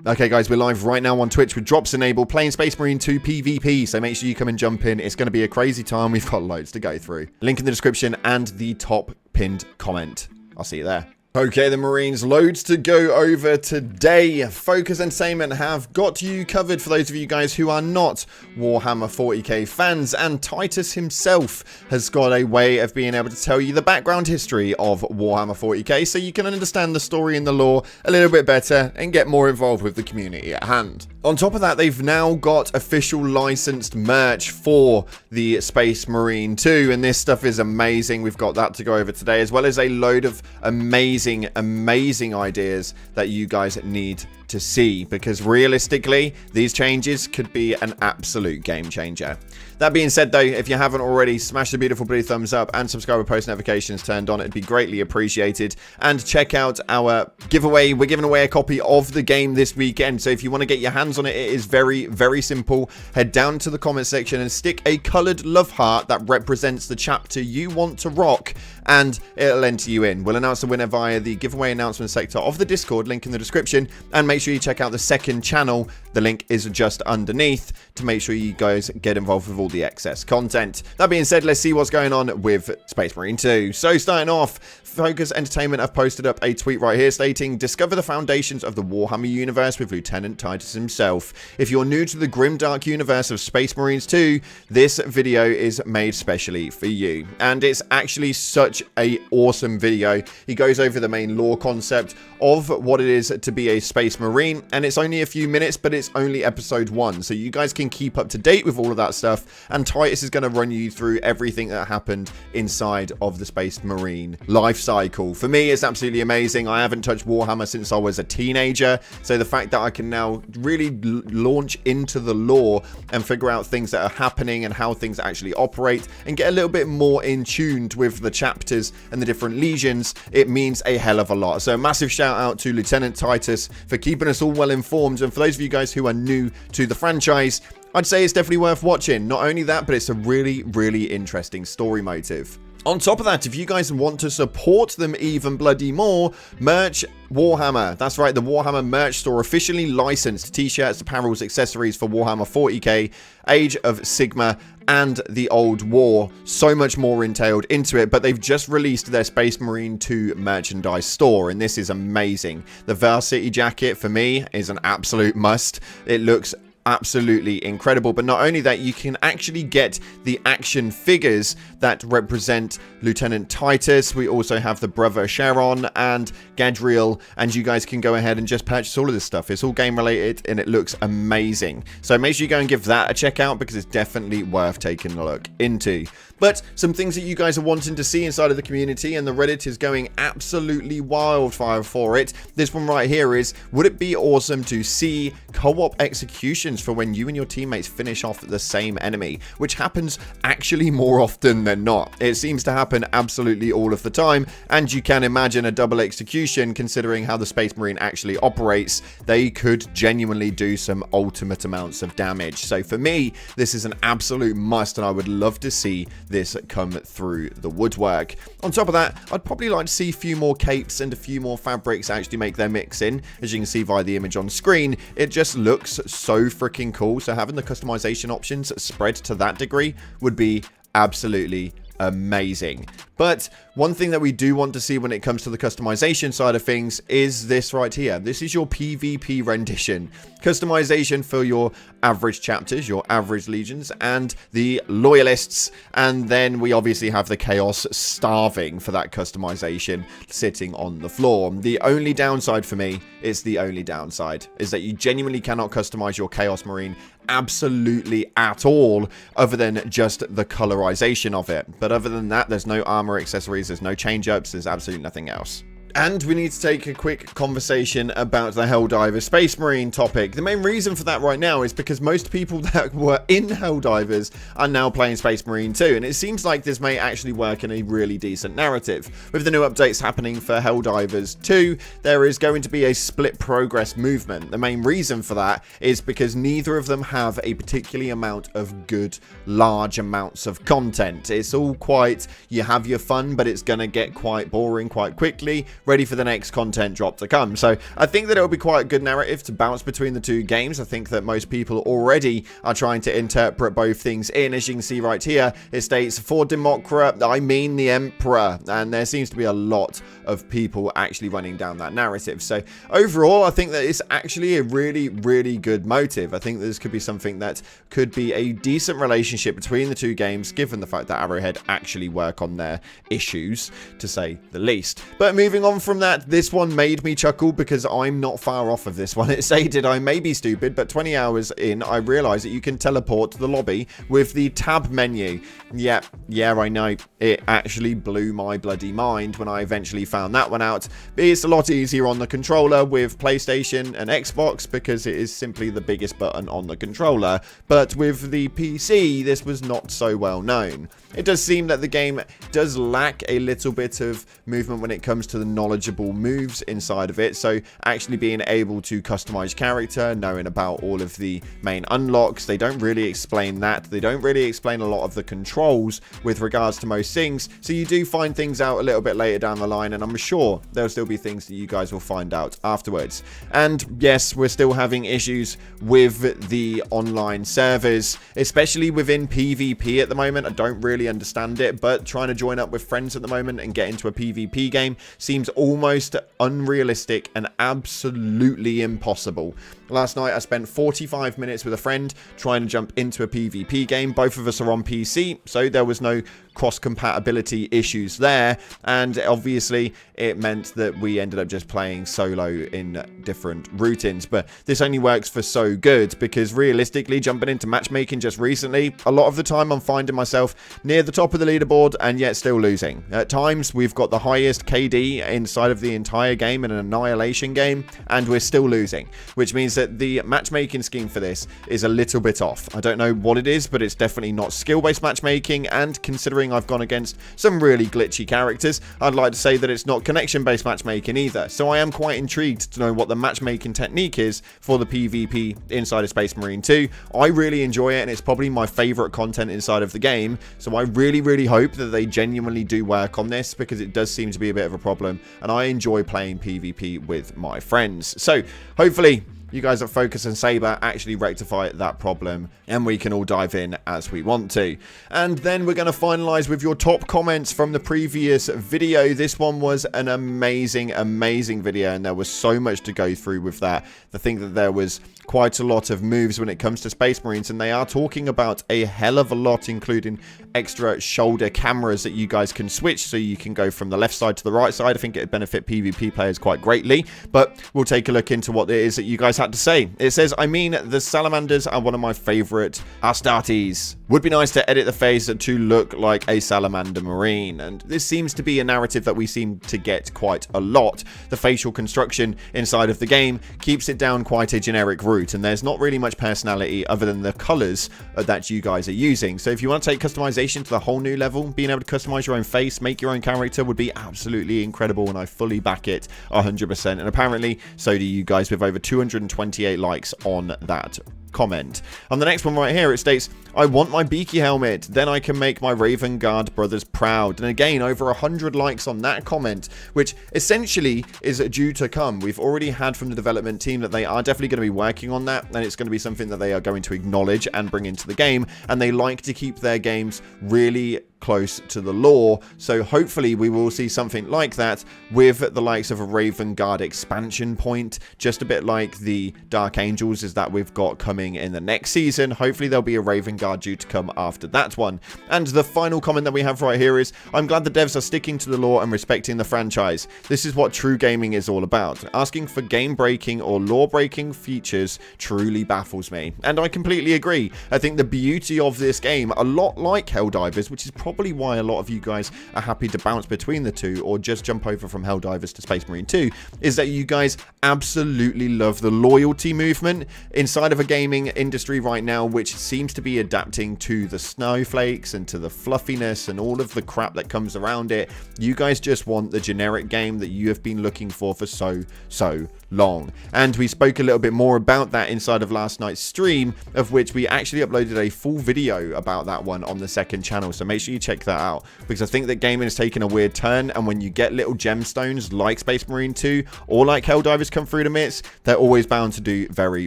Okay guys, we're live right now on Twitch with Drops Enabled, playing Space Marine 2 PvP, so make sure you come and jump in. It's going to be a crazy time. We've got loads to go through. Link in the description and the top pinned comment. I'll see you there. Okay, the Marines, loads to go over today. Focus Entertainment have got you covered for those of you guys who are not Warhammer 40k fans, and Titus himself has got a way of being able to tell you the background history of Warhammer 40k so you can understand the story and the lore a little bit better and get more involved with the community at hand. On top of that, they've now got official licensed merch for the Space Marine 2, and this stuff is amazing. We've got that to go over today, as well as a load of amazing ideas that you guys need to see, because realistically, these changes could be an absolute game changer. That being said though, if you haven't already, smash the beautiful blue thumbs up and subscribe with post notifications turned on. It'd be greatly appreciated. And check out our giveaway. We're giving away a copy of the game this weekend, so if you want to get your hands on it, it is very, very simple. Head down to the comment section and stick a coloured love heart that represents the chapter you want to rock, and it'll enter you in. We'll announce the winner via the giveaway announcement sector of the Discord, link in the description, and make sure you check out the second channel. The link is just underneath to make sure you guys get involved with all the excess content. That being said, let's see what's going on with Space Marine 2. So starting off, Focus Entertainment have posted up a tweet right here stating, discover the foundations of the Warhammer universe with Lieutenant Titus himself. If you're new to the grimdark universe of Space Marines 2, this video is made specially for you. And it's actually such a awesome video. He goes over the main lore concept of what it is to be a Space Marine, and it's only a few minutes, but it's only episode 1, so you guys can keep up to date with all of that stuff, and Titus is going to run you through everything that happened inside of the Space Marine life cycle. For me, it's absolutely amazing. I haven't touched Warhammer since I was a teenager, so the fact that I can now really launch into the lore and figure out things that are happening and how things actually operate and get a little bit more in tuned with the chapters and the different legions, it means a hell of a lot. So a massive shout out to Lieutenant Titus for keeping us all well informed, and for those of you guys who are new to the franchise, I'd say it's definitely worth watching. Not only that, but it's a really, really interesting story motive. On top of that, if you guys want to support them even bloody more, merch Warhammer. That's right, the Warhammer merch store officially licensed t-shirts, apparels, accessories for Warhammer 40k, Age of Sigmar, and the Old War. So much more entailed into it, but they've just released their Space Marine 2 merchandise store, and this is amazing. The Varsity jacket, for me, is an absolute must. It looks absolutely incredible, but not only that, you can actually get the action figures that represent Lieutenant Titus. We also have the brother Sharon and Gadriel, and you guys can go ahead and just purchase all of this stuff. It's all game related and it looks amazing, so make sure you go and give that a check out, because it's definitely worth taking a look into. But some things that you guys are wanting to see inside of the community, and the Reddit is going absolutely wildfire for it. This one right here is, would it be awesome to see co-op executions for when you and your teammates finish off the same enemy, which happens actually more often than not. It seems to happen absolutely all of the time, and you can imagine a double execution, considering how the Space Marine actually operates. They could genuinely do some ultimate amounts of damage. So for me, this is an absolute must, and I would love to see this come through the woodwork. On top of that, I'd probably like to see a few more capes and a few more fabrics actually make their mix in. As you can see via the image on screen, it just looks so freaking cool. So having the customization options spread to that degree would be absolutely amazing. But one thing that we do want to see when it comes to the customization side of things is this right here. This is your PvP rendition. Customization for your average chapters, your average legions, and the loyalists. And then we obviously have the chaos starving for that customization sitting on the floor. The only downside for me, is that you genuinely cannot customize your Chaos Marine absolutely at all, other than just the colorization of it. But other than that, there's no armor accessories, there's no change ups, there's absolutely nothing else. And we need to take a quick conversation about the Helldiver Space Marine topic. The main reason for that right now is because most people that were in Helldivers are now playing Space Marine 2, and it seems like this may actually work in a really decent narrative. With the new updates happening for Helldivers 2, there is going to be a split progress movement. The main reason for that is because neither of them have a particular amount of good, large amounts of content. It's all quite, you have your fun, but it's going to get quite boring quite quickly. ready for the next content drop to come. So I think that it'll be quite a good narrative to bounce between the two games. I think that most people already are trying to interpret both things in. As you can see right here, it states, for Democrat, I mean the Emperor. And there seems to be a lot of people actually running down that narrative. So overall, I think that it's actually a really, really good motive. I think this could be something that could be a decent relationship between the two games, given the fact that Arrowhead actually work on their issues, to say the least. But moving on from that, this one made me chuckle because I'm not far off of this one. It stated, I may be stupid, but 20 hours in, I realized that you can teleport to the lobby with the tab menu. Yeah, I know. It actually blew my bloody mind when I eventually found that one out. It's a lot easier on the controller with PlayStation and Xbox because it is simply the biggest button on the controller. But with the PC, this was not so well known. It does seem that the game does lack a little bit of movement when it comes to the knowledgeable moves inside of it. So actually being able to customize character, knowing about all of the main unlocks, they don't really explain that. They don't really explain a lot of the controls with regards to most things. So you do find things out a little bit later down the line, and I'm sure there'll still be things that you guys will find out afterwards. And yes, we're still having issues with the online servers, especially within PvP at the moment. I don't really understand it, but trying to join up with friends at the moment and get into a PvP game seems almost unrealistic and absolutely impossible. Last night I spent 45 minutes with a friend trying to jump into a PvP game. Both of us are on PC, so there was no cross-compatibility issues there, and obviously it meant that we ended up just playing solo in different routines. But this only works for so good, because realistically, jumping into matchmaking just recently, a lot of the time I'm finding myself near the top of the leaderboard and yet still losing. At times we've got the highest KD inside of the entire game in an annihilation game, and we're still losing, which means that the matchmaking scheme for this is a little bit off. I don't know what it is, but it's definitely not skill-based matchmaking, and considering I've gone against some really glitchy characters, I'd like to say that it's not connection-based matchmaking either. So I am quite intrigued to know what the matchmaking technique is for the PvP inside of Space Marine 2. I really enjoy it, and it's probably my favorite content inside of the game. So I really, really hope that they genuinely do work on this, because it does seem to be a bit of a problem, and I enjoy playing PvP with my friends. So hopefully you guys at Focus and Saber actually rectify that problem, and we can all dive in as we want to. And then we're going to finalize with your top comments from the previous video. This one was an amazing video, and there was so much to go through with that. I think that there was quite a lot of moves when it comes to Space Marines, and they are talking about a hell of a lot, including extra shoulder cameras that you guys can switch, so you can go from the left side to the right side. I think it would benefit PvP players quite greatly, but we'll take a look into what it is that you guys had to say. It says, I mean, the salamanders are one of my favorite Astartes. Would be nice to edit the face to look like a salamander marine, and this seems to be a narrative that we seem to get quite a lot. The facial construction inside of the game keeps it down quite a generic route, and there's not really much personality other than the colors that you guys are using. So if you want to take customization to the whole new level, being able to customize your own face, make your own character, would be absolutely incredible, and I fully back it 100%. And apparently so do you guys, with over 228 likes on that comment. On the next one right here, it states, I want my beaky helmet, then I can make my Raven Guard brothers proud. And again, over 100 likes on that comment, which essentially is due to come. We've already had from the development team that they are definitely going to be working on that, and it's going to be something that they are going to acknowledge and bring into the game, and they like to keep their games really close to the lore. So hopefully we will see something like that with the likes of a Raven Guard expansion point, just a bit like the Dark Angels is that we've got coming in the next season. Hopefully there'll be a Raven Guard due to come after that one. And the final comment that we have right here is, I'm glad the devs are sticking to the lore and respecting the franchise. This is what true gaming is all about. Asking for game-breaking or lore-breaking features truly baffles me. And I completely agree. I think the beauty of this game, a lot like Helldivers, which is probably why a lot of you guys are happy to bounce between the two or just jump over from Helldivers to Space Marine 2, is that you guys absolutely love the loyalty movement inside of a gaming industry right now, which seems to be adapting to the snowflakes and to the fluffiness and all of the crap that comes around it. You guys just want the generic game that you have been looking for so long. And we spoke a little bit more about that inside of last night's stream, of which we actually uploaded a full video about that one on the second channel. So make sure you check that out, because I think that gaming has taken a weird turn, and when you get little gemstones like Space Marine 2 or like Helldivers come through the midst, they're always bound to do very,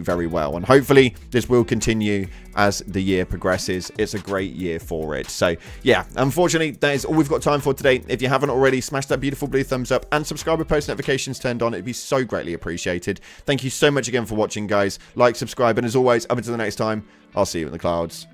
very well. And hopefully this will continue as the year progresses. It's a great year for it. So yeah, unfortunately, that is all we've got time for today. If you haven't already, smash that beautiful blue thumbs up and subscribe with post notifications turned on. It'd be so greatly appreciated. Thank you so much again for watching, guys. Like, subscribe, and as always, up until the next time, I'll see you in the clouds.